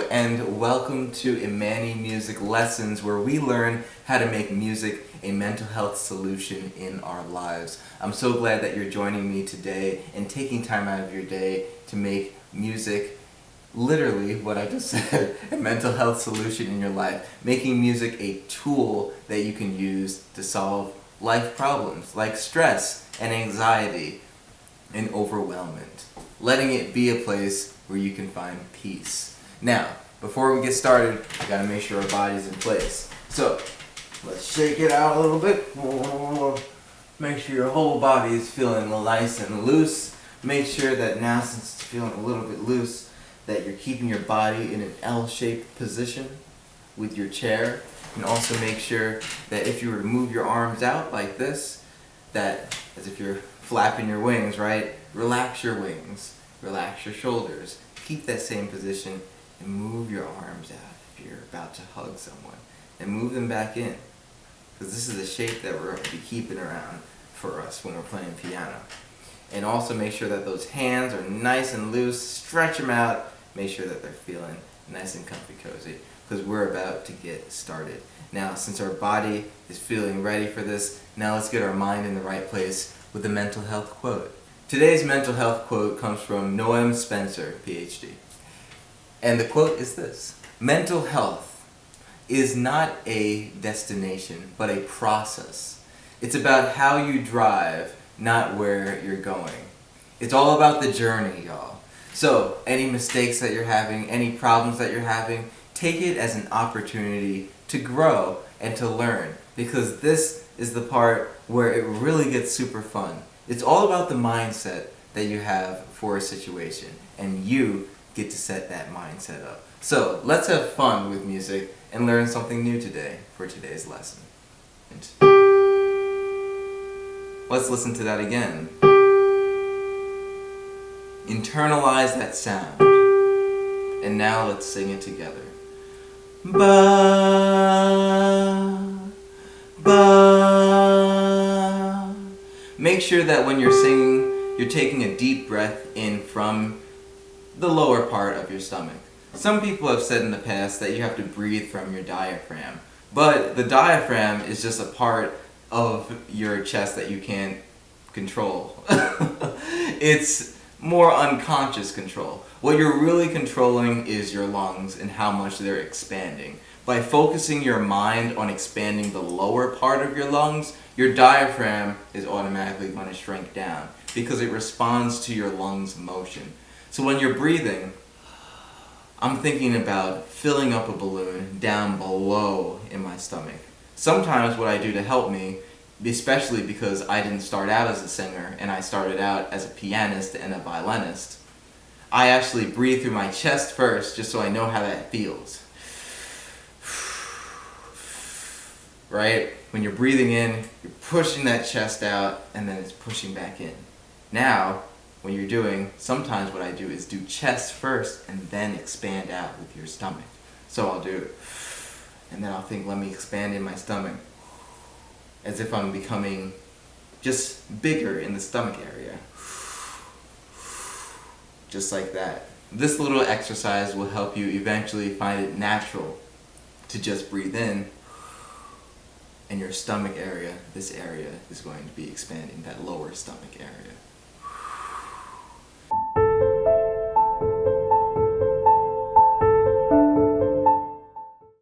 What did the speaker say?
and welcome to Imanni Music Lessons, where we learn how to make music a mental health solution in our lives. I'm so glad that you're joining me today and taking time out of your day to make music, literally what I just said, a mental health solution in your life. Making music a tool that you can use to solve life problems like stress and anxiety and overwhelmment. Letting it be a place where you can find peace. Now, before we get started, we gotta make sure our body's in place. So, let's shake it out a little bit. Make sure your whole body is feeling nice and loose. Make sure that now, since it's feeling a little bit loose, that you're keeping your body in an L-shaped position with your chair. And also make sure that if you were to move your arms out like this, that as if you're flapping your wings, right? Relax your wings, relax your shoulders. Keep that same position and move your arms out if you're about to hug someone. And move them back in. Because this is the shape that we're going to be keeping around for us when we're playing piano. And also make sure that those hands are nice and loose. Stretch them out. Make sure that they're feeling nice and comfy cozy. Because we're about to get started. Now, since our body is feeling ready for this, now let's get our mind in the right place with a mental health quote. Today's mental health quote comes from Noam Spencer, PhD. And the quote is this: mental health is not a destination, but a process. It's about how you drive, not where you're going. It's all about the journey, y'all. So, any mistakes that you're having, any problems that you're having, take it as an opportunity to grow and to learn, because this is the part where it really gets super fun. It's all about the mindset that you have for a situation, and you get to set that mindset up. So let's have fun with music and learn something new today for today's lesson. Let's listen to that again. Internalize that sound. And now let's sing it together. Ba, ba. Make sure that when you're singing, you're taking a deep breath in from the lower part of your stomach. Some people have said in the past that you have to breathe from your diaphragm, but the diaphragm is just a part of your chest that you can't control. It's more unconscious control. What you're really controlling is your lungs and how much they're expanding. By focusing your mind on expanding the lower part of your lungs, your diaphragm is automatically going to shrink down because it responds to your lungs' motion. So when you're breathing, I'm thinking about filling up a balloon down below in my stomach. Sometimes what I do to help me, especially because I didn't start out as a singer and I started out as a pianist and a violinist, I actually breathe through my chest first just so I know how that feels. Right? When you're breathing in, you're pushing that chest out and then it's pushing back in. Now, when you're doing, sometimes what I do is do chest first and then expand out with your stomach. So I'll do, and then I'll think, let me expand in my stomach, as if I'm becoming just bigger in the stomach area. Just like that. This little exercise will help you eventually find it natural to just breathe in, and your stomach area, this area, is going to be expanding, that lower stomach area.